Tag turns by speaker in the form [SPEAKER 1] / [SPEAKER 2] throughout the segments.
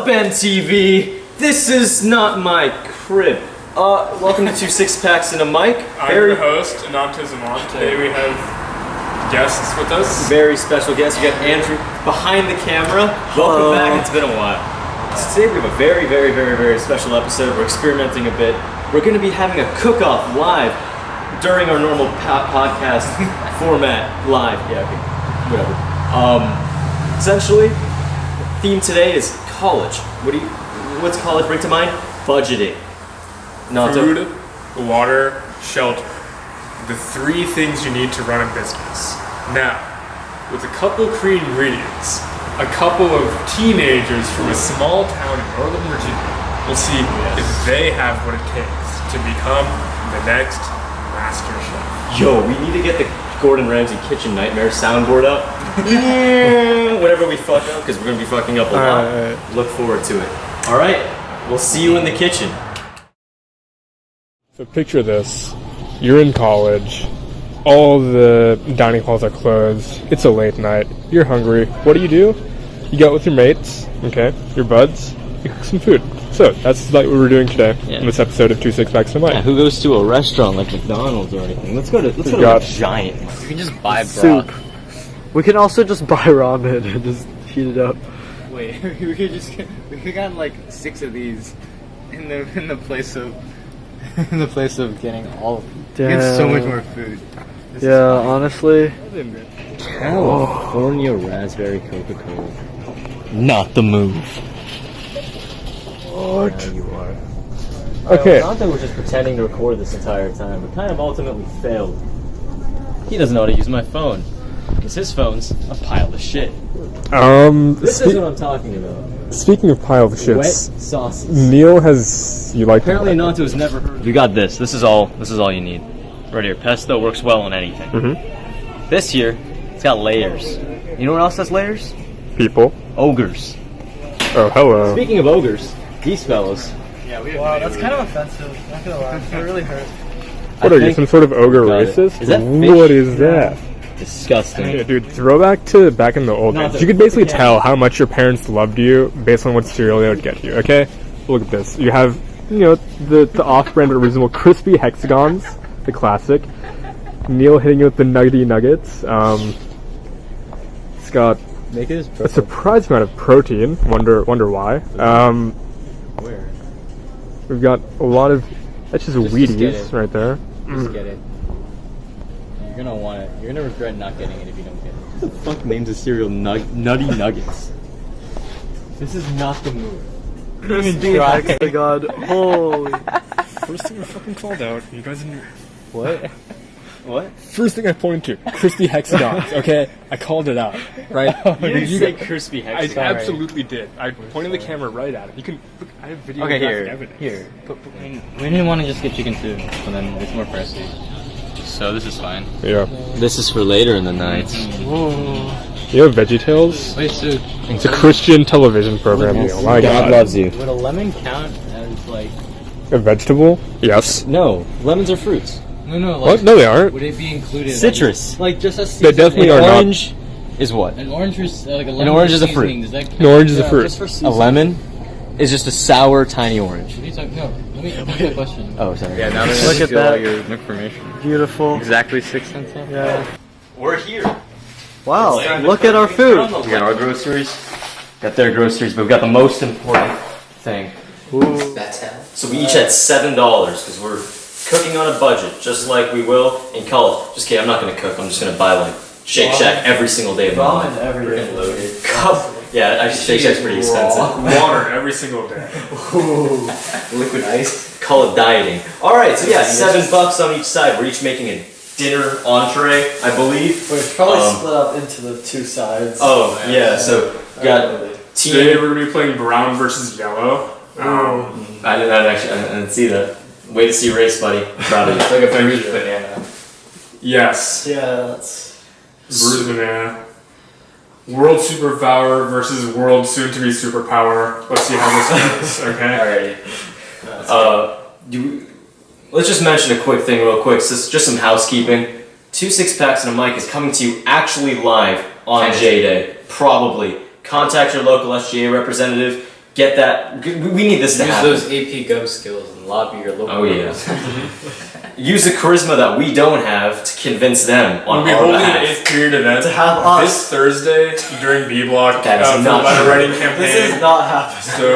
[SPEAKER 1] MTV? This is not my crib. Welcome to 2 6-Packs and a Mic.
[SPEAKER 2] I'm your host, Anonto. Today we have guests with us.
[SPEAKER 1] Very special guest. We got Andrew behind the camera. Welcome back. It's been a while. So today we have a very special episode. We're experimenting a bit. We're going to be having a cook-off live during our normal podcast format live. Yeah, okay. Whatever. Essentially, the theme today is college. What's college bring to mind? Budgeting.
[SPEAKER 2] Food, water, shelter. The 3 things you need to run a business. Now, with a couple pre-ingredients, a couple of teenagers from a small town in Northern Virginia, we'll see if they have what it takes to become the next master chef.
[SPEAKER 1] Yo, we need to get the Gordon Ramsay Kitchen Nightmare soundboard up. Whenever we fuck up, because we're going to be fucking up a lot. Right. Look forward to it. Alright, we'll see you in the kitchen.
[SPEAKER 2] So picture this. You're in college. All the dining halls are closed. It's a late night. You're hungry. What do? You go out with your mates, okay, your buds, you cook some food. So that's like what we're doing today in this episode of 2 6-Packs and a Mic.
[SPEAKER 1] Yeah, who goes to a restaurant like McDonald's or anything? Let's go to a Giant. You can just buy broth.
[SPEAKER 3] We can also just buy ramen and just heat it up.
[SPEAKER 4] Wait, we could get like 6 of these in the place of getting all. Get so much more food.
[SPEAKER 3] Honestly.
[SPEAKER 1] California raspberry Coca-Cola. Not the move.
[SPEAKER 3] What?
[SPEAKER 1] Yeah, you are.
[SPEAKER 2] Okay.
[SPEAKER 1] Not that we're just pretending to record this entire time, but kind of ultimately failed. He doesn't know how to use my phone. Because his phone's a pile of shit. This is what I'm talking about.
[SPEAKER 2] Speaking of pile of shits,
[SPEAKER 1] wet sauces.
[SPEAKER 2] Neil has
[SPEAKER 1] apparently Anonto has never heard. You got this. This is all you need. Right here. Pesto works well on anything. Mm-hmm. This here, it's got layers. You know what else has layers?
[SPEAKER 2] People.
[SPEAKER 1] Ogres.
[SPEAKER 2] Oh, hello.
[SPEAKER 1] Speaking of ogres, these fellows.
[SPEAKER 4] Yeah, wow, that's kind of offensive. Not gonna lie, it really hurts.
[SPEAKER 2] What are you, some sort of ogre racist?
[SPEAKER 1] Is that fish?
[SPEAKER 2] What is that?
[SPEAKER 1] Disgusting.
[SPEAKER 2] Yeah, dude, throwback to back in the old days. You could basically tell how much your parents loved you based on what cereal they would get you, okay? Look at this. You have, the off-brand but reasonable crispy hexagons, the classic. Neil hitting you with the nuggety nuggets. It's got a surprise amount of protein. Wonder why.
[SPEAKER 4] Where?
[SPEAKER 2] We've got a lot of... That's just Wheaties right there.
[SPEAKER 4] Just get it. You're gonna want it. You're gonna regret not getting it if you don't get it.
[SPEAKER 1] Who the fuck names a cereal Nutty Nuggets?
[SPEAKER 4] This is not the move.
[SPEAKER 3] Crispy hexagon. Holy.
[SPEAKER 2] First thing I fucking called out. You guys didn't...
[SPEAKER 4] What? What?
[SPEAKER 2] First thing I pointed to, crispy hexagons, okay? I called it out, right?
[SPEAKER 1] You didn't say crispy hexagons.
[SPEAKER 2] I absolutely did. I pointed the camera right at it. You can, look, I have video evidence.
[SPEAKER 4] Here. We didn't want to just get chicken soup, so then it's more pricey. So this is fine.
[SPEAKER 2] Yeah.
[SPEAKER 1] This is for later in the night.
[SPEAKER 2] You have VeggieTales?
[SPEAKER 4] Wait, so
[SPEAKER 2] It's a Christian television program, Neil. My God.
[SPEAKER 1] loves you.
[SPEAKER 4] would a lemon count as like...
[SPEAKER 2] A vegetable? Yes.
[SPEAKER 1] No, lemons are fruits.
[SPEAKER 4] No,
[SPEAKER 2] What? No, they aren't.
[SPEAKER 4] Would it be included?
[SPEAKER 1] Citrus.
[SPEAKER 4] Like just a
[SPEAKER 2] They definitely are not.
[SPEAKER 1] Orange is what?
[SPEAKER 4] An orange is like a lemon.
[SPEAKER 1] An orange is a fruit.
[SPEAKER 4] Does that count?
[SPEAKER 2] An orange is a fruit.
[SPEAKER 4] Just for
[SPEAKER 1] A
[SPEAKER 4] seasoning.
[SPEAKER 1] lemon is just a sour, tiny orange.
[SPEAKER 4] What are you talking? No, let me ask a question.
[SPEAKER 1] Oh, sorry.
[SPEAKER 4] Yeah, now
[SPEAKER 3] Look at that.
[SPEAKER 4] your information.
[SPEAKER 3] Beautiful.
[SPEAKER 4] Exactly 6 cents.
[SPEAKER 3] Yeah.
[SPEAKER 1] We're here.
[SPEAKER 3] Wow, look at our food.
[SPEAKER 1] We got our groceries. Got their groceries, but we got the most important thing.
[SPEAKER 3] Ooh.
[SPEAKER 1] So we each had $7 because we're cooking on a budget, just like we will in college. Just kidding, I'm not going to cook. I'm just going to buy like Shake Shack every single day of my life.
[SPEAKER 3] every day.
[SPEAKER 1] Loaded. Yeah, actually Shake Shack's pretty expensive.
[SPEAKER 2] Water every single day.
[SPEAKER 1] Ooh, liquid ice. Call it dieting. All right, so yeah, $7 on each side. We're each making a dinner entree, I believe.
[SPEAKER 3] But it's probably split up into the 2 sides.
[SPEAKER 1] Oh yeah, so we got
[SPEAKER 2] Today we're going to be playing brown versus yellow.
[SPEAKER 1] I didn't see that. Way to see race, buddy. Proud of you.
[SPEAKER 4] Like a bruised banana.
[SPEAKER 2] Yes.
[SPEAKER 3] Yeah, that's...
[SPEAKER 2] Bruised banana. World superpower versus world soon-to-be superpower. Let's see how this goes, okay?
[SPEAKER 1] Alrighty. Let's just mention a quick thing real quick. So just some housekeeping. 2 6-Packs and a Mic is coming to you actually live on J-Day. Probably. Contact your local SGA representative. get that. We need this to
[SPEAKER 4] Use
[SPEAKER 1] happen.
[SPEAKER 4] those AP Gov skills and lobby your local.
[SPEAKER 1] Oh yeah. Use the charisma that we don't have to convince them on
[SPEAKER 2] We'll be
[SPEAKER 1] our
[SPEAKER 2] holding an
[SPEAKER 1] behalf.
[SPEAKER 2] 8th period event
[SPEAKER 3] To have us.
[SPEAKER 2] this Thursday during B Block
[SPEAKER 1] That is
[SPEAKER 2] for the
[SPEAKER 1] not
[SPEAKER 2] letter
[SPEAKER 1] true.
[SPEAKER 2] writing campaign.
[SPEAKER 3] This is not happening.
[SPEAKER 2] So,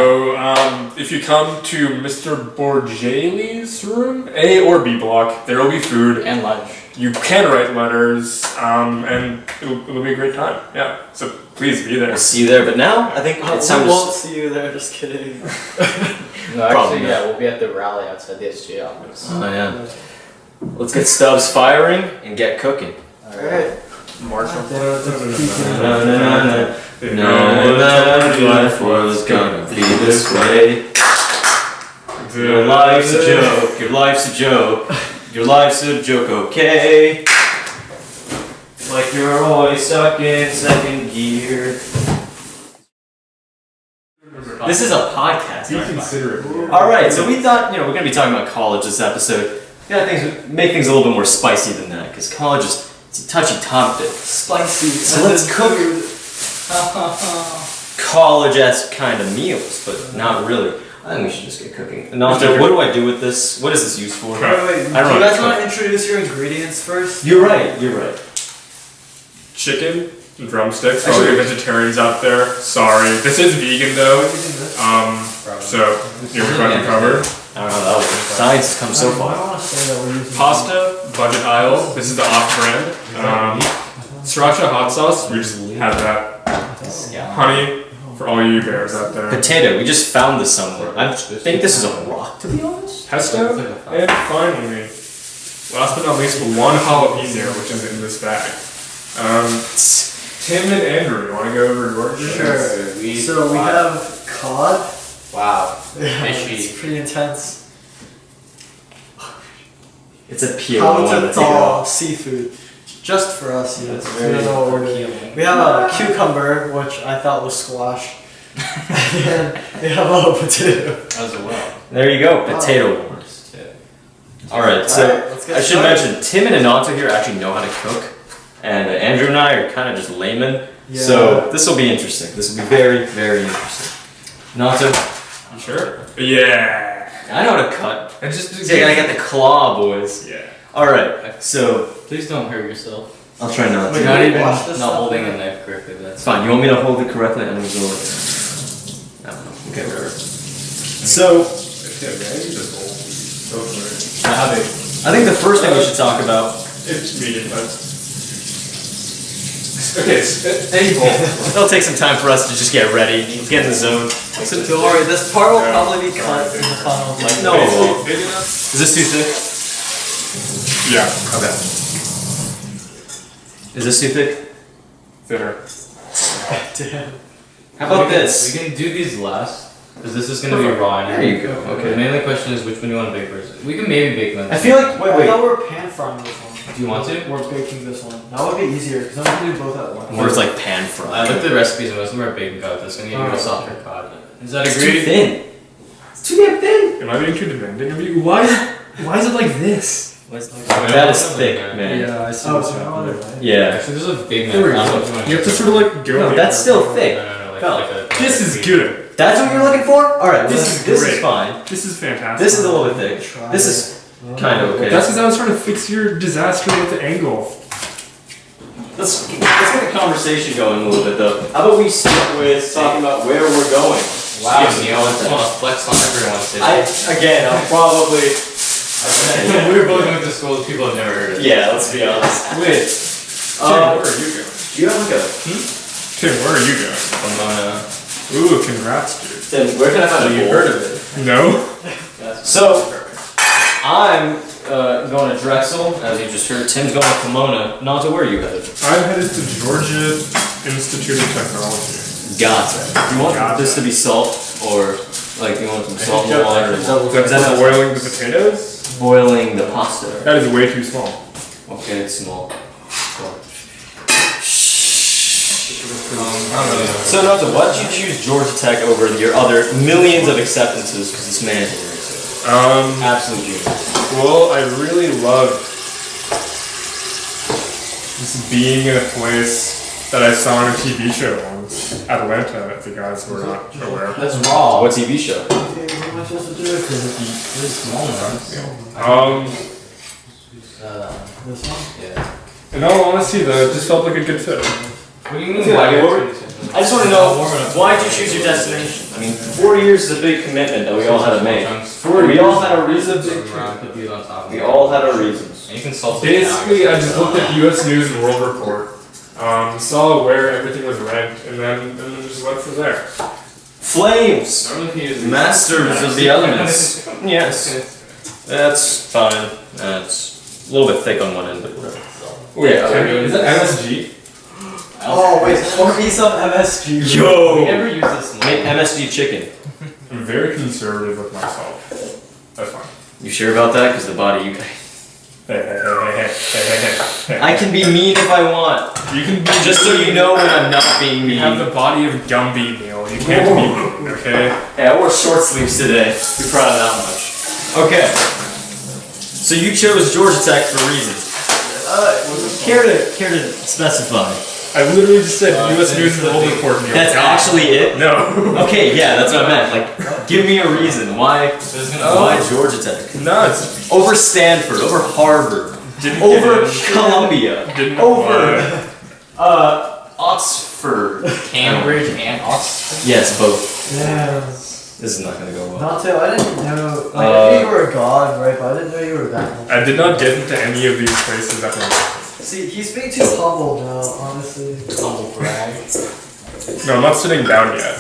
[SPEAKER 2] if you come to Mr. Borgelli's room, A or B block, there will be food.
[SPEAKER 4] And lunch.
[SPEAKER 2] You can write letters, and it'll be a great time. Yeah, so please be there.
[SPEAKER 1] We'll see you there. But now I think it's time
[SPEAKER 3] We
[SPEAKER 1] to.
[SPEAKER 3] won't see you there. Just kidding.
[SPEAKER 4] No,
[SPEAKER 1] Probably
[SPEAKER 4] actually,
[SPEAKER 1] not.
[SPEAKER 4] yeah, we'll be at the rally outside the SJ office.
[SPEAKER 1] Oh yeah. Let's get Stubbs firing and get cooking.
[SPEAKER 3] Alright.
[SPEAKER 2] March on.
[SPEAKER 1] Life was gonna be this way. Your life's a joke. Your life's a joke. Your life's a joke. Okay. Like you're always stuck in second gear. This is a podcast.
[SPEAKER 2] Be
[SPEAKER 1] right?
[SPEAKER 2] considerate.
[SPEAKER 1] All right, so we thought, we're going to be talking about college this episode. We gotta make things a little bit more spicy than that, because college it's a touchy topic.
[SPEAKER 3] Spicy.
[SPEAKER 1] So let's cook college-esque kind of meals, but not really. I think we should just get cooking. Anonto, what do I do with this? What is this used for?
[SPEAKER 3] Wait,
[SPEAKER 1] I
[SPEAKER 3] do
[SPEAKER 1] don't
[SPEAKER 3] you
[SPEAKER 1] know
[SPEAKER 3] guys
[SPEAKER 1] how to
[SPEAKER 3] want to introduce your ingredients first?
[SPEAKER 1] You're right.
[SPEAKER 2] Chicken, drumsticks, for all you vegetarians out there. Sorry. This is vegan though. So you're going to cover.
[SPEAKER 1] I don't know how that works. Science has come so
[SPEAKER 3] I
[SPEAKER 1] far.
[SPEAKER 3] want to say that we're using
[SPEAKER 2] Pasta, budget aisle. This is the off-brand. Sriracha hot sauce. We just have that. Honey for all you bears out there.
[SPEAKER 1] Potato, we just found this somewhere. I think this is a rock, to be honest.
[SPEAKER 2] Pesto, and finally, last but not least, one jalapeno, which is in this bag. Tim and Andrew, you want to go over your
[SPEAKER 3] Sure. So we have cod.
[SPEAKER 4] Wow.
[SPEAKER 3] Fishy. It's pretty intense.
[SPEAKER 1] It's a peel.
[SPEAKER 3] Tall seafood. Just for us, you know.
[SPEAKER 4] That's
[SPEAKER 3] We
[SPEAKER 4] very
[SPEAKER 3] don't know what we're doing.
[SPEAKER 4] appealing.
[SPEAKER 3] We have a cucumber, which I thought was squash. And we have a potato.
[SPEAKER 4] As well.
[SPEAKER 1] There you go, potato wars. Alright, so
[SPEAKER 3] Alright, let's get
[SPEAKER 1] I should
[SPEAKER 3] started.
[SPEAKER 1] mention, Tim and Anonto here actually know how to cook. And Andrew and I are kind of just laymen.
[SPEAKER 3] Yeah.
[SPEAKER 1] So this will be interesting. This will be very, very interesting. Anonto,
[SPEAKER 2] You sure? Yeah.
[SPEAKER 1] I know how to cut.
[SPEAKER 2] And just
[SPEAKER 1] See, I gotta get the claw, boys.
[SPEAKER 2] Yeah.
[SPEAKER 1] Alright, so
[SPEAKER 4] Please don't hurt yourself.
[SPEAKER 1] I'll try not to.
[SPEAKER 3] Wait,
[SPEAKER 4] Not
[SPEAKER 3] can we
[SPEAKER 4] even
[SPEAKER 3] wash this
[SPEAKER 4] not
[SPEAKER 3] stuff?
[SPEAKER 4] holding a knife correctly. That's
[SPEAKER 1] Fine, you want me to hold it correctly? I'm gonna go like I don't know. Okay, whatever. So,
[SPEAKER 4] how big?
[SPEAKER 1] I think the first thing we should talk about.
[SPEAKER 2] It's medium, but. Okay, any bowl.
[SPEAKER 1] It'll take some time for us to just get ready, get in the zone.
[SPEAKER 3] Don't worry, this part will probably be cut in the final.
[SPEAKER 1] No, it won't.
[SPEAKER 2] Big enough?
[SPEAKER 1] Is this too thick?
[SPEAKER 2] Yeah.
[SPEAKER 1] Okay. Is this too thick?
[SPEAKER 2] Thinner.
[SPEAKER 3] Damn.
[SPEAKER 1] How about
[SPEAKER 4] We
[SPEAKER 1] this?
[SPEAKER 4] can do these last, because this is going to be raw.
[SPEAKER 1] There you go.
[SPEAKER 4] The
[SPEAKER 1] Okay.
[SPEAKER 4] mainly question is which one you want to bake first. We can maybe bake them.
[SPEAKER 1] I feel like
[SPEAKER 3] I thought we were pan frying this one.
[SPEAKER 4] Do you want to?
[SPEAKER 3] We're baking this one. That would be easier because then we can do both at once.
[SPEAKER 1] Or it's like pan
[SPEAKER 4] I
[SPEAKER 1] fried.
[SPEAKER 4] looked at the recipes and most of them are bacon cod. That's going to give you a softer cod. Is that
[SPEAKER 1] It's too
[SPEAKER 4] agreed?
[SPEAKER 1] thin. It's too damn thin.
[SPEAKER 2] Am I being too demanding of you? Why is it like this?
[SPEAKER 1] That is thick, man.
[SPEAKER 2] I see
[SPEAKER 3] Oh,
[SPEAKER 2] what's
[SPEAKER 3] so
[SPEAKER 2] happening there.
[SPEAKER 1] Yeah.
[SPEAKER 4] Actually, this is a big
[SPEAKER 2] There we
[SPEAKER 4] knife. I don't know
[SPEAKER 2] go.
[SPEAKER 4] if you want
[SPEAKER 2] You have to sort of like go.
[SPEAKER 1] No, that's still thick.
[SPEAKER 4] No,
[SPEAKER 1] Felt.
[SPEAKER 4] like a.
[SPEAKER 2] This is good.
[SPEAKER 1] That's what you're looking for? Alright,
[SPEAKER 2] This
[SPEAKER 1] this
[SPEAKER 2] is
[SPEAKER 1] is
[SPEAKER 2] great.
[SPEAKER 1] fine.
[SPEAKER 2] This is fantastic.
[SPEAKER 1] This is a little bit thick. This is kind of okay.
[SPEAKER 2] That's because I was trying to fix your disaster with the angle.
[SPEAKER 1] Let's get the conversation going a little bit though. How about we start with talking about where we're going?
[SPEAKER 4] Wow,
[SPEAKER 1] Excuse me,
[SPEAKER 4] Neil, I just want to flex on everyone today.
[SPEAKER 1] I'm probably.
[SPEAKER 4] We were both going to school with people I've never heard of.
[SPEAKER 1] Yeah, let's be honest.
[SPEAKER 2] Wait. Tim, where are you going?
[SPEAKER 1] Do you have like a.
[SPEAKER 2] Tim, where are you going? Ooh, congrats, dude.
[SPEAKER 1] Tim, where can I find a bowl?
[SPEAKER 4] heard of it.
[SPEAKER 2] No?
[SPEAKER 1] So, I'm going to Drexel, as you just heard. Tim's going to Pomona. Nanta, where are you headed?
[SPEAKER 2] I'm headed to Georgia Institute of Technology.
[SPEAKER 1] Gotcha. Do you want this to be salt, or like you want some salt in the water?
[SPEAKER 2] Is that boiling the potatoes?
[SPEAKER 1] Boiling the pasta.
[SPEAKER 2] That is way too small.
[SPEAKER 1] Okay, it's small. So Nanta, why did you choose Georgia Tech over your other millions of acceptances? Because this man is absolute genius.
[SPEAKER 2] Well, I really love just being in a place that I saw on a TV show once, Atlanta, if you guys were not aware.
[SPEAKER 4] That's raw.
[SPEAKER 1] What TV show?
[SPEAKER 3] Okay, what am I supposed to do?
[SPEAKER 4] It's small ones.
[SPEAKER 3] This one?
[SPEAKER 4] Yeah.
[SPEAKER 2] In all honesty, though, it just felt like a good fit.
[SPEAKER 4] What do you mean?
[SPEAKER 1] I just want to know, why did you choose your destination? I mean, 4 years is a big commitment that we all had to make. We all had a reason. We all had our reasons.
[SPEAKER 4] And you can salt
[SPEAKER 2] Basically, I just looked at U.S. News and World Report, saw where everything was ranked, and then just went from there.
[SPEAKER 1] Flames! Masters of the elements. Yes. That's fine. That's a little bit thick on one end, but whatever.
[SPEAKER 2] Wait,
[SPEAKER 1] Yeah,
[SPEAKER 2] is that MSG?
[SPEAKER 3] Oh, wait, pour me some MSG.
[SPEAKER 1] Yo!
[SPEAKER 4] We never use this one.
[SPEAKER 1] Make MSG chicken.
[SPEAKER 2] I'm very conservative with myself. That's fine.
[SPEAKER 1] You sure about that? Because the body you...
[SPEAKER 2] Hey.
[SPEAKER 1] I can be mean if I want.
[SPEAKER 2] You can be
[SPEAKER 1] Just so you know when I'm not being
[SPEAKER 2] You
[SPEAKER 1] mean.
[SPEAKER 2] have the body of Gumby, Neil. You can't be mean, okay?
[SPEAKER 1] Hey, I wore short sleeves today. Be proud of that much. Okay. So you chose Georgia Tech for reasons. Care to specify?
[SPEAKER 2] I literally just said U.S. News and World Report, Neil.
[SPEAKER 1] That's actually it?
[SPEAKER 2] No.
[SPEAKER 1] Okay, yeah, that's what I meant. Like, give me a reason. Why Georgia Tech?
[SPEAKER 2] No, it's
[SPEAKER 1] Over Stanford, over Harvard,
[SPEAKER 2] Didn't
[SPEAKER 1] over
[SPEAKER 2] get in.
[SPEAKER 1] Columbia,
[SPEAKER 2] Didn't
[SPEAKER 1] over
[SPEAKER 2] apply.
[SPEAKER 1] Oxford.
[SPEAKER 4] Cambridge and Oxford.
[SPEAKER 1] Yes, both.
[SPEAKER 3] Yeah.
[SPEAKER 1] This is not gonna go well.
[SPEAKER 3] Anonto, I didn't know. Like, I knew you were a god, right? But I didn't know you were that.
[SPEAKER 2] I did not get into any of these places at once.
[SPEAKER 3] See, he's being too humble now, honestly.
[SPEAKER 4] Humble brag.
[SPEAKER 2] No, I'm not sitting down yet.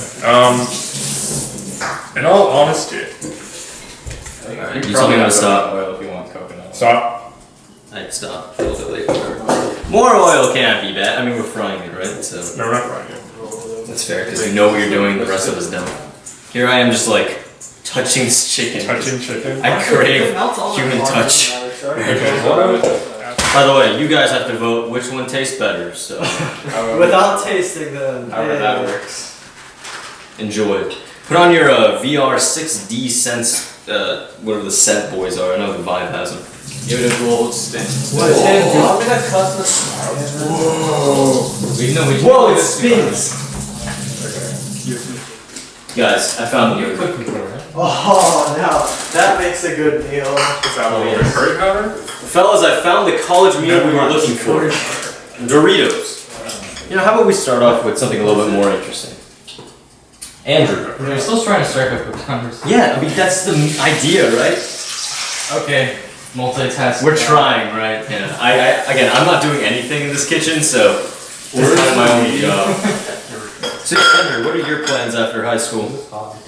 [SPEAKER 2] In all honesty,
[SPEAKER 1] Alright, you told me how to stop.
[SPEAKER 4] Oil if you want coconut.
[SPEAKER 2] stop.
[SPEAKER 1] I'd stop. A little bit late. More oil can't be bad. I mean, we're frying it, right? So
[SPEAKER 2] No, we're not frying it.
[SPEAKER 1] that's fair because you know what you're doing. The rest of us don't. Here I am, just like touching this chicken.
[SPEAKER 2] Touching chicken.
[SPEAKER 1] I crave human touch.
[SPEAKER 2] Okay, what
[SPEAKER 1] By the way, you guys have to vote which one tastes better. So
[SPEAKER 3] Without tasting them.
[SPEAKER 4] However that works.
[SPEAKER 1] enjoy. Put on your VR 6D sense. Whatever the scent boys are. I know the Vive has them.
[SPEAKER 4] Give it a gold spin.
[SPEAKER 3] What, Tim, do you want me to cut this?
[SPEAKER 1] Whoa, it spins! Guys, I found the
[SPEAKER 3] Oh, now that makes a good meal.
[SPEAKER 2] Is that a little bit curry powder?
[SPEAKER 1] Fellas, I found the college meal we were looking for. Doritos. You know, how about we start off with something a little bit more interesting? Andrew.
[SPEAKER 4] We're still trying to strike up a conversation.
[SPEAKER 1] Yeah, I mean, that's the idea, right?
[SPEAKER 4] Okay. Multitasking.
[SPEAKER 1] We're trying, right? Yeah. Again, I'm not doing anything in this kitchen, so this is kind of my only job. So, Andrew, what are your plans after high school?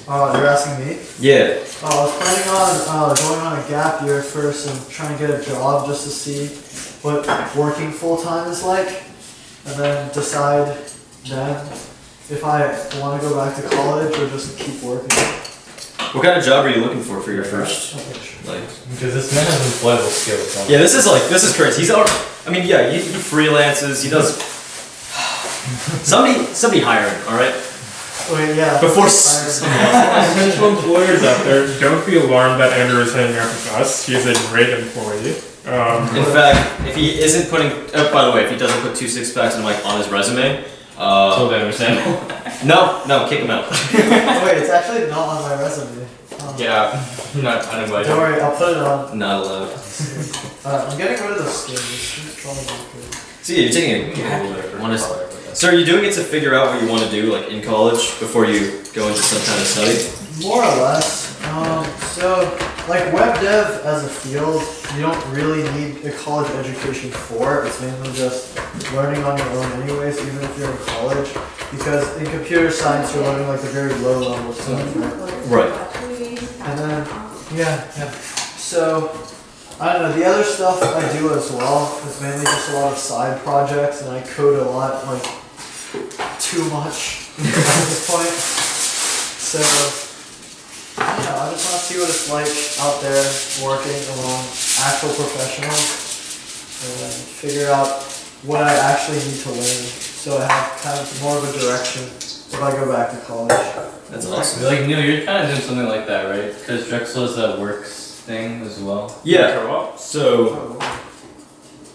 [SPEAKER 3] Oh, you're asking me?
[SPEAKER 1] Yeah.
[SPEAKER 3] Oh, I was planning on going on a gap year first and trying to get a job just to see what working full time is like, and then decide then if I want to go back to college or just keep working.
[SPEAKER 1] What kind of job are you looking for your first? Like,
[SPEAKER 4] Because this man has employable skills.
[SPEAKER 1] yeah, this is crazy. He's already, I mean, yeah, he freelances. He does. Somebody hire him, all right?
[SPEAKER 3] Wait, yeah.
[SPEAKER 1] Before
[SPEAKER 2] Potential employers out there, don't be alarmed that Andrew is hanging out with us. He is a great employee.
[SPEAKER 1] In fact, if he isn't putting, by the way, if he doesn't put 2 6-packs and like on his resume,
[SPEAKER 4] Totally understandable.
[SPEAKER 1] no, kick him out.
[SPEAKER 3] Wait, it's actually not on my resume.
[SPEAKER 4] Yeah, not uninvited.
[SPEAKER 3] Don't worry, I'll put it on.
[SPEAKER 1] Not allowed.
[SPEAKER 3] I'm getting rid of the skin. This skin's probably good.
[SPEAKER 1] See, you're taking a So are you doing it to figure out what you want to do, like in college, before you go into some kind of study?
[SPEAKER 3] More or less. So, like web dev as a field, you don't really need a college education for. It's mainly just learning on your own anyways, even if you're in college. Because in computer science, you're learning like the very low level stuff, right?
[SPEAKER 1] Right.
[SPEAKER 3] And then, yeah. So, I don't know, the other stuff I do as well is mainly just a lot of side projects, and I code a lot, like, too much at this point. So, I don't know, I just want to see what it's like out there working among actual professionals and figure out what I actually need to learn so I have kind of more of a direction if I go back to college.
[SPEAKER 1] That's awesome.
[SPEAKER 4] Like Neil, you're kind of doing something like that, right? Because Drexel has that works thing as well.
[SPEAKER 1] Yeah. So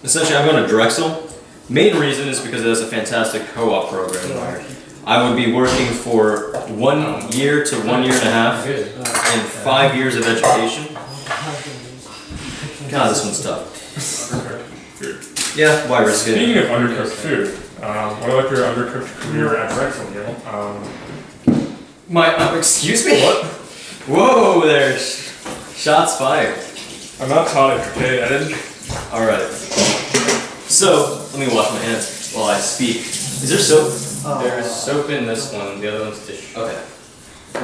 [SPEAKER 1] essentially, I'm going to Drexel. Main reason is because it has a fantastic co-op program where I would be working for 1 year to 1 year and a half and 5 years of education. God, this one's tough. Yeah, why risk it?
[SPEAKER 2] Speaking of undercooked food, what about your undercooked career at Drexel, Neil?
[SPEAKER 1] Excuse me? What? Whoa there. Shots fired.
[SPEAKER 2] I'm not taught it, okay? I didn't.
[SPEAKER 1] Alright. So, let me wash my hands while I speak. Is there soap?
[SPEAKER 4] There's soap in this one, the other one's dish.
[SPEAKER 1] Okay.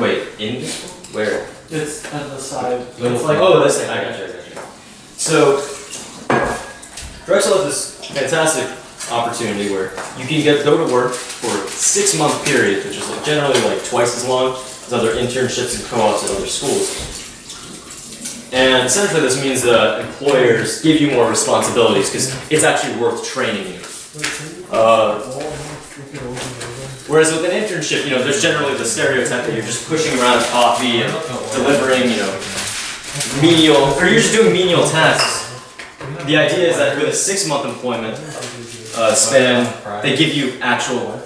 [SPEAKER 1] Wait, in this one? Where?
[SPEAKER 3] It's on the side.
[SPEAKER 1] Little
[SPEAKER 3] It's like
[SPEAKER 1] this thing. I gotcha. So, Drexel has this fantastic opportunity where you can go to work for a 6-month period, which is generally like twice as long as other internships and co-ops at other schools. And essentially this means that employers give you more responsibilities because it's actually worth training you. Whereas with an internship, there's generally the stereotype that you're just pushing around coffee and delivering, menial, or you're just doing menial tasks. The idea is that with a 6-month employment span, they give you actual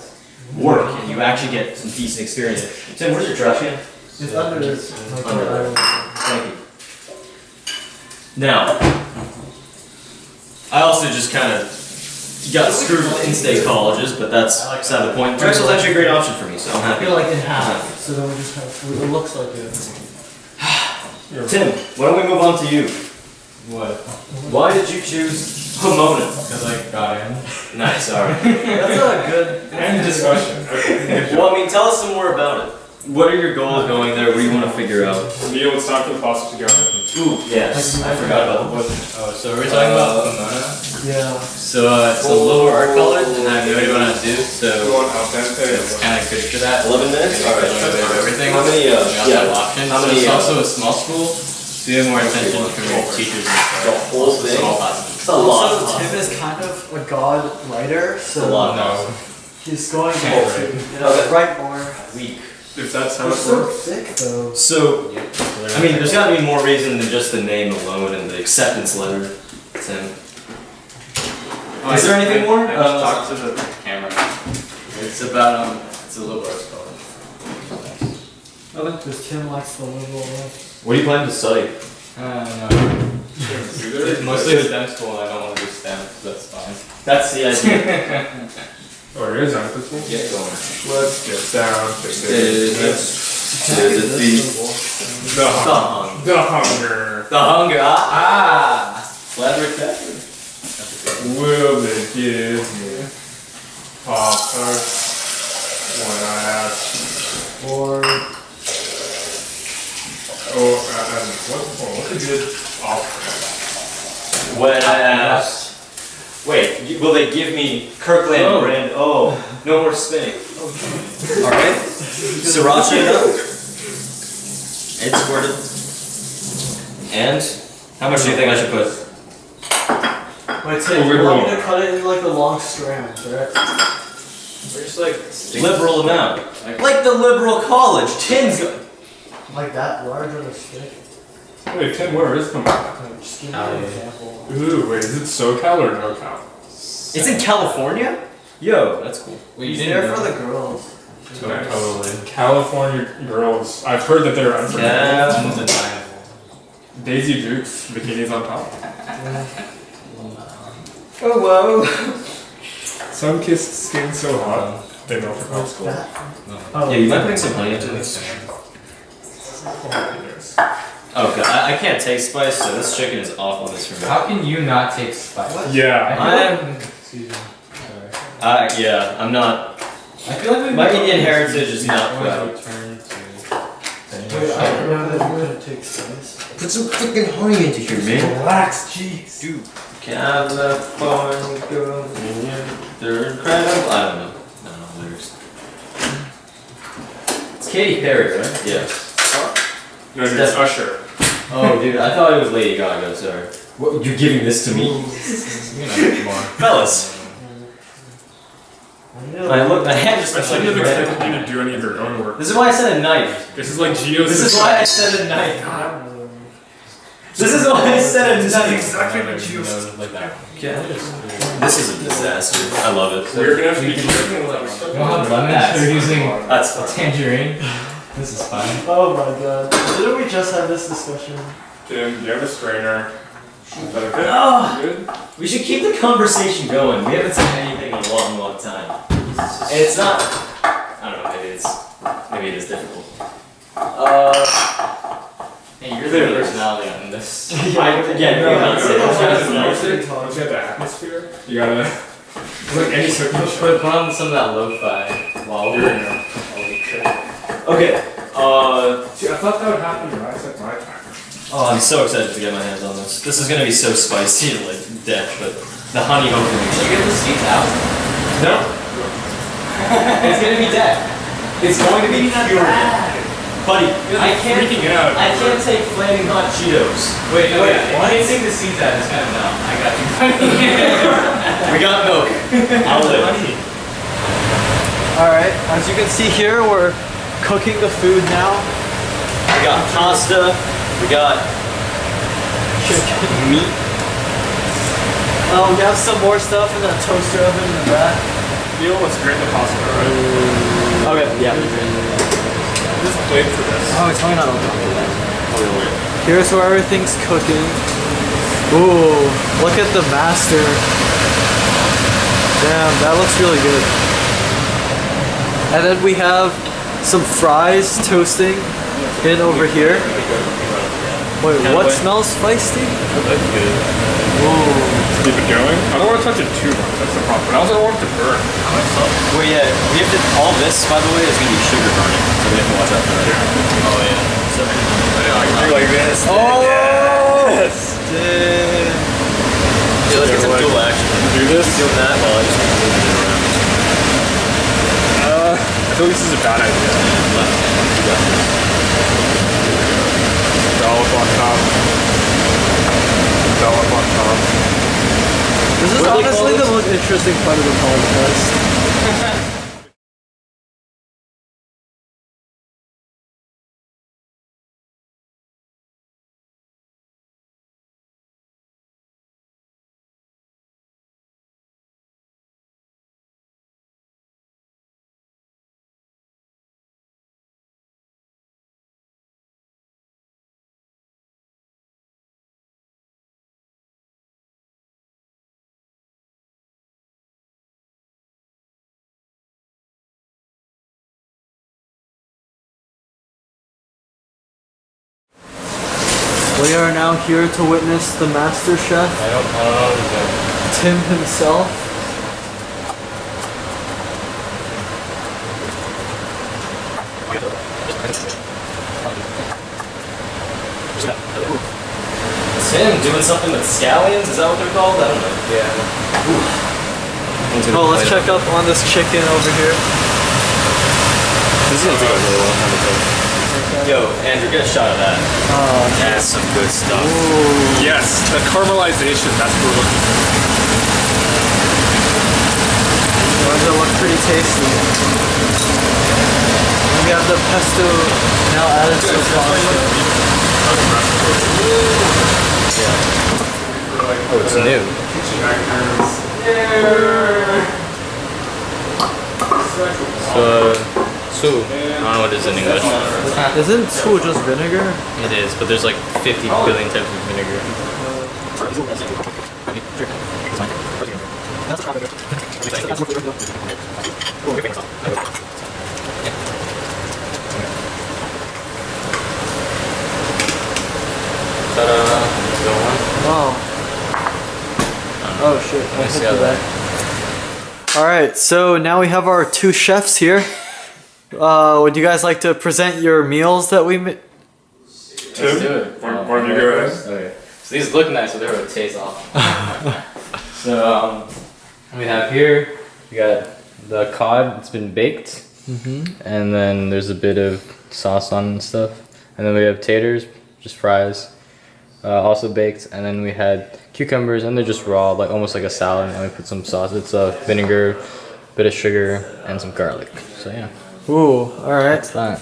[SPEAKER 1] work and you actually get some decent experience. Tim, where's your trash can?
[SPEAKER 3] It's under this.
[SPEAKER 1] Under there. Thank you. Now, I also just kind of got screwed with in-state colleges, but that's beside the point. Drexel's actually a great option for me, so I'm
[SPEAKER 3] I
[SPEAKER 1] happy.
[SPEAKER 3] feel like in half, so then we just have, it looks like it.
[SPEAKER 1] Tim, why don't we move on to you?
[SPEAKER 4] What?
[SPEAKER 1] Why did you choose Pomona?
[SPEAKER 4] Because I got in.
[SPEAKER 1] Nice, alright.
[SPEAKER 3] That's not good.
[SPEAKER 2] End discussion. Okay.
[SPEAKER 1] Well, tell us some more about it. What are your goals going there? What do you want to figure out?
[SPEAKER 2] Neil, it's time for the pasta to go.
[SPEAKER 1] Ooh, yes. I forgot about that.
[SPEAKER 4] Oh, so we're talking about Pomona?
[SPEAKER 3] Yeah.
[SPEAKER 4] So it's a lower art color, and I have no idea what I do,
[SPEAKER 2] Go
[SPEAKER 4] so
[SPEAKER 2] on al dente.
[SPEAKER 4] it's kind of good for that.
[SPEAKER 1] 11 minutes? Alright.
[SPEAKER 4] Everything.
[SPEAKER 1] How many,
[SPEAKER 4] We also have options.
[SPEAKER 1] how many,
[SPEAKER 4] So it's also a small school, so we have more attention from your teachers and stuff.
[SPEAKER 1] The whole thing?
[SPEAKER 4] Small classes.
[SPEAKER 1] It's a lot.
[SPEAKER 3] Also, Tim is kind of a god writer, so
[SPEAKER 1] It's a lot.
[SPEAKER 4] No.
[SPEAKER 3] he's going to
[SPEAKER 1] Okay.
[SPEAKER 3] write more.
[SPEAKER 1] Weak.
[SPEAKER 2] If that's how
[SPEAKER 3] They're
[SPEAKER 2] it
[SPEAKER 3] so
[SPEAKER 2] works.
[SPEAKER 3] thick though.
[SPEAKER 1] So, there's got to be more reason than just the name alone and the acceptance letter, Tim. Is there anything more?
[SPEAKER 4] I just talked to the camera. It's about, it's a liberal arts college.
[SPEAKER 3] Because Tim likes the liberal arts.
[SPEAKER 1] What do you plan to study?
[SPEAKER 4] No. It's mostly a STEM school, and I don't want to do STEM, so that's fine.
[SPEAKER 1] That's the idea.
[SPEAKER 2] Oh, it is on this one?
[SPEAKER 1] Get going.
[SPEAKER 2] Let's get down to
[SPEAKER 1] The
[SPEAKER 2] hunger.
[SPEAKER 1] The hunger. Flattery factory.
[SPEAKER 2] Will they give me Pop-Tarts when I ask for... what's a good offer?
[SPEAKER 1] When I asked, wait, will they give me Kirkland brand? Oh, no more spinning. All right, sriracha it up. It's squirted. And how much do you think I should put?
[SPEAKER 3] Wait, Tim, you want me to cut it in like the long strands, right?
[SPEAKER 4] We're just like...
[SPEAKER 1] Liberal amount. Like the liberal college. Tim's go.
[SPEAKER 3] Like that large of a stick?
[SPEAKER 2] Wait, Tim, where is Pomona?
[SPEAKER 3] Like, just give me an example.
[SPEAKER 2] Ooh, wait, is it SoCal or NoCal?
[SPEAKER 1] It's in California? Yo, that's cool.
[SPEAKER 4] Wait, you
[SPEAKER 3] He's
[SPEAKER 4] didn't
[SPEAKER 3] there
[SPEAKER 4] know?
[SPEAKER 3] for the girls.
[SPEAKER 2] Nice. California girls. I've heard that they're unforgettable.
[SPEAKER 4] Undeniable.
[SPEAKER 2] Daisy Dukes, bikinis on top.
[SPEAKER 3] Oh, whoa.
[SPEAKER 2] Some kiss skin so hot, they melt for popsicle.
[SPEAKER 3] Oh,
[SPEAKER 1] Yeah, you mind putting some honey into this? Oh god, I can't taste spice, so this chicken is off limits for me.
[SPEAKER 4] How can you not take spice?
[SPEAKER 2] Yeah.
[SPEAKER 4] Excuse me. Sorry.
[SPEAKER 1] Yeah, I'm not.
[SPEAKER 4] I feel like
[SPEAKER 1] My Indian heritage is not
[SPEAKER 4] going to
[SPEAKER 1] proud.
[SPEAKER 4] return to...
[SPEAKER 3] Wait, I didn't know that you were gonna take spice.
[SPEAKER 1] Put some freaking honey into here, man.
[SPEAKER 3] Relax, jeez.
[SPEAKER 1] Dude. California girls, they're incredible. I don't know lyrics. It's Katy Perry, right? Yeah.
[SPEAKER 2] No, dude, it's Usher.
[SPEAKER 1] Oh, dude, I thought it was Lady Gaga. Sorry. What? You're giving this to me, fellas? My hand just
[SPEAKER 2] I
[SPEAKER 1] looks like
[SPEAKER 2] shouldn't have
[SPEAKER 1] red.
[SPEAKER 2] expected you to do any of your own work.
[SPEAKER 1] This is why I said a knife.
[SPEAKER 2] This is like Geo's.
[SPEAKER 1] This is why I said a knife. This is why I said it.
[SPEAKER 2] Exactly what you
[SPEAKER 4] like that.
[SPEAKER 1] Yeah. This is a disaster. I love it.
[SPEAKER 2] We're gonna have to be careful with
[SPEAKER 4] You don't have lemons. They're using
[SPEAKER 1] That's fine.
[SPEAKER 4] tangerine. This is fine.
[SPEAKER 3] Oh my god. Didn't we just have this discussion?
[SPEAKER 2] Tim, do you have a strainer? Is that okay?
[SPEAKER 1] Oh.
[SPEAKER 2] Good?
[SPEAKER 1] We should keep the conversation going. We haven't said anything in a long, long time. And it's not. I don't know. Maybe it is difficult.
[SPEAKER 4] Hey, you're the personality on this.
[SPEAKER 1] Again, we're not saying
[SPEAKER 2] Once you have the atmosphere, you gotta. It's like any circulation.
[SPEAKER 4] Put on some of that lo-fi while we're in there.
[SPEAKER 1] Okay.
[SPEAKER 2] See, I thought that would happen when I set my timer.
[SPEAKER 1] Oh, I'm so excited to get my hands on this. This is gonna be so spicy and like death, but the honey hopefully.
[SPEAKER 4] Did you get the seeds out?
[SPEAKER 1] No.
[SPEAKER 4] It's gonna be dead.
[SPEAKER 1] It's going to be pure. Buddy, I can't.
[SPEAKER 2] Freaking out.
[SPEAKER 1] I can't take flaming hot Cheetos.
[SPEAKER 4] Wait, no,
[SPEAKER 1] Wait,
[SPEAKER 4] yeah.
[SPEAKER 1] what?
[SPEAKER 4] If you take the seeds out, it's kind of numb. I got you.
[SPEAKER 1] We got milk. I'll live.
[SPEAKER 3] Alright, as you can see here, we're cooking the food now.
[SPEAKER 1] We got pasta. We got meat.
[SPEAKER 3] We have some more stuff in that toaster oven in the back.
[SPEAKER 2] Neil, let's grate the pasta, right?
[SPEAKER 1] Okay, yeah.
[SPEAKER 2] This plate for this.
[SPEAKER 3] Oh, it's probably not open. Here's where everything's cooking. Ooh, look at the master. Damn, that looks really good. And then we have some fries toasting in over here. Wait, what smells spicy?
[SPEAKER 2] That's good.
[SPEAKER 3] Ooh.
[SPEAKER 2] Keep it going. I don't want to touch it too much. That's the problem. But I also don't want it to burn.
[SPEAKER 1] Well, yeah, we have to. All this, by the way, is gonna be sugar burning, so we have to watch out for that. Oh yeah. So,
[SPEAKER 2] I can do like this.
[SPEAKER 3] Oh!
[SPEAKER 2] Yes.
[SPEAKER 3] Damn.
[SPEAKER 1] yeah, let's get some dual action.
[SPEAKER 2] Do this.
[SPEAKER 1] Keep doing that while I just move it around.
[SPEAKER 2] I feel like this is a bad idea. Dollop on top. Dollop on top.
[SPEAKER 3] This is honestly the most interesting part of the podcast. We are now here to witness the master chef,
[SPEAKER 4] I don't know what
[SPEAKER 3] Tim himself.
[SPEAKER 1] Tim doing something with scallions? Is that what they're called? I don't know.
[SPEAKER 4] Yeah.
[SPEAKER 3] Oh, let's check up on this chicken over here.
[SPEAKER 1] This is gonna take a really long time to cook. Yo, Andrew, get a shot of that.
[SPEAKER 3] Oh,
[SPEAKER 1] That's some good stuff.
[SPEAKER 3] ooh.
[SPEAKER 2] Yes, the caramelization. That's what we're looking for.
[SPEAKER 3] Does it look pretty tasty? And we have the pesto now added to the pasta.
[SPEAKER 4] Oh, it's new. So, I don't know what it is in English.
[SPEAKER 3] Isn't two just vinegar?
[SPEAKER 4] It is, but there's like 50 billion types of vinegar.
[SPEAKER 3] Oh. Oh shit.
[SPEAKER 4] Let me see how that.
[SPEAKER 3] Alright, so now we have our two chefs here. Would you guys like to present your meals that we made?
[SPEAKER 4] Let's do it.
[SPEAKER 2] Why don't you go ahead?
[SPEAKER 4] Okay. So these look nice, so they're gonna taste off. So we have here, we got the cod. It's been baked, and then there's a bit of sauce on and stuff. And then we have taters, just fries, also baked. And then we had cucumbers, and they're just raw, like almost like a salad. And we put some sauce. It's vinegar, bit of sugar, and some garlic. So yeah,
[SPEAKER 3] Ooh, alright.
[SPEAKER 4] that's that.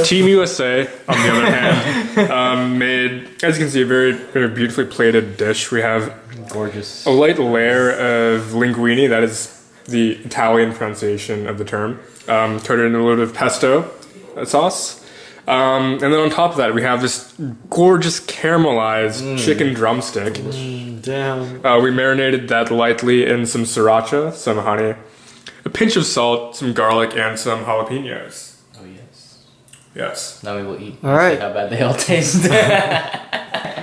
[SPEAKER 2] Team USA, on the other hand, made, as you can see, a very, very beautifully plated dish. We have
[SPEAKER 4] Gorgeous.
[SPEAKER 2] a light layer of linguine, that is the Italian pronunciation of the term, coated in a little bit of pesto sauce. And then on top of that, we have this gorgeous caramelized chicken drumstick.
[SPEAKER 3] Damn.
[SPEAKER 2] We marinated that lightly in some sriracha, some honey, a pinch of salt, some garlic, and some jalapenos.
[SPEAKER 4] Oh yes.
[SPEAKER 2] Yes.
[SPEAKER 4] Now we will eat.
[SPEAKER 3] All right.
[SPEAKER 4] See how bad they all taste.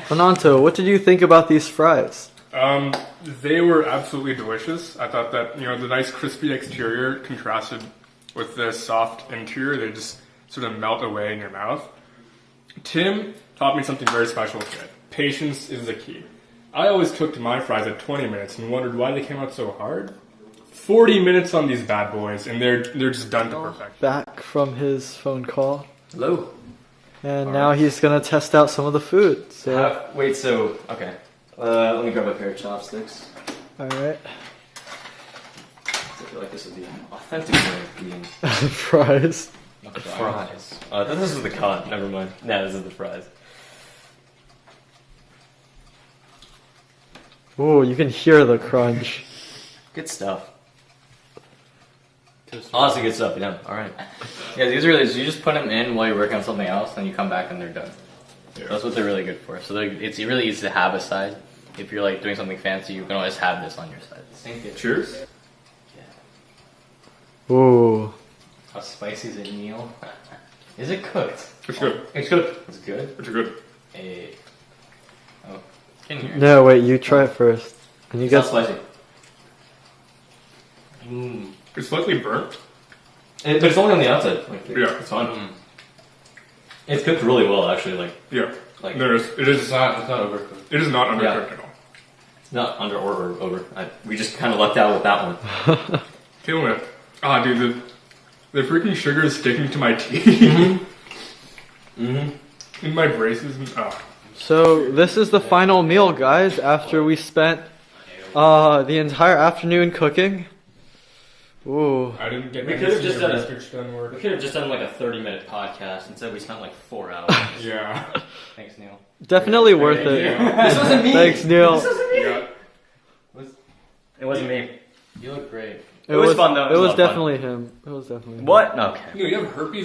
[SPEAKER 3] Anonto, what did you think about these fries?
[SPEAKER 2] They were absolutely delicious. I thought that, the nice crispy exterior contrasted with the soft interior. They just sort of melt away in your mouth. Tim taught me something very special today. Patience is the key. I always cooked my fries at 20 minutes and wondered why they came out so hard. 40 minutes on these bad boys, and they're just done to perfection.
[SPEAKER 3] Back from his phone call.
[SPEAKER 4] Hello.
[SPEAKER 3] And now he's gonna test out some of the food. So,
[SPEAKER 1] Wait, so, okay. Let me grab a pair of chopsticks.
[SPEAKER 3] alright.
[SPEAKER 1] I feel like this is the authentic way of eating
[SPEAKER 3] Fries.
[SPEAKER 1] the fries. This is the cod, never mind. Nah, this is the fries.
[SPEAKER 3] Ooh, you can hear the crunch.
[SPEAKER 1] Good stuff. Honestly, good stuff, yeah. Alright. Yeah, these are really, so you just put them in while you're working on something else, and you come back and they're done.
[SPEAKER 2] Yeah.
[SPEAKER 1] That's what they're really good for. So it's really easy to have a side. If you're like doing something fancy, you can always have this on your side. Thank you.
[SPEAKER 2] Cheers.
[SPEAKER 3] Ooh.
[SPEAKER 1] How spicy is it, Neel? Is it cooked?
[SPEAKER 2] It's good.
[SPEAKER 1] It's good. It's good.
[SPEAKER 2] It's good.
[SPEAKER 1] Hey. Oh, can you hear?
[SPEAKER 3] No, wait, you try it first. And you
[SPEAKER 1] It's not
[SPEAKER 3] get
[SPEAKER 1] spicy. Mmm.
[SPEAKER 2] It's slightly burnt.
[SPEAKER 1] But it's only on the outside. Like,
[SPEAKER 2] Yeah.
[SPEAKER 1] It's fine. It's cooked really well, actually. Like,
[SPEAKER 2] Yeah.
[SPEAKER 1] Like-
[SPEAKER 2] It is not
[SPEAKER 4] overcooked.
[SPEAKER 2] It is not undercooked at all.
[SPEAKER 1] not under or over. We just kind of lucked out with that one.
[SPEAKER 2] Feeling it. Ah, dude, the freaking sugar is sticking to my teeth. In my braces.
[SPEAKER 3] So this is the final meal, guys, after we spent the entire afternoon cooking. Ooh.
[SPEAKER 2] I didn't get
[SPEAKER 1] We
[SPEAKER 2] any
[SPEAKER 1] could have just
[SPEAKER 2] senior
[SPEAKER 1] done
[SPEAKER 2] research done work.
[SPEAKER 1] We could have just done like a 30-minute podcast. Instead, we spent like 4 hours.
[SPEAKER 2] Yeah.
[SPEAKER 1] Thanks, Neel.
[SPEAKER 3] Definitely worth it.
[SPEAKER 2] Yeah.
[SPEAKER 1] This wasn't me.
[SPEAKER 3] Thanks, Neel.
[SPEAKER 1] This wasn't me.
[SPEAKER 2] Yeah.
[SPEAKER 1] It wasn't me.
[SPEAKER 4] You look great.
[SPEAKER 3] It
[SPEAKER 1] was fun, though.
[SPEAKER 3] It
[SPEAKER 1] It was a
[SPEAKER 3] was
[SPEAKER 1] lot of fun.
[SPEAKER 3] definitely him. It was definitely him.
[SPEAKER 1] What? Okay.
[SPEAKER 2] You have herpes.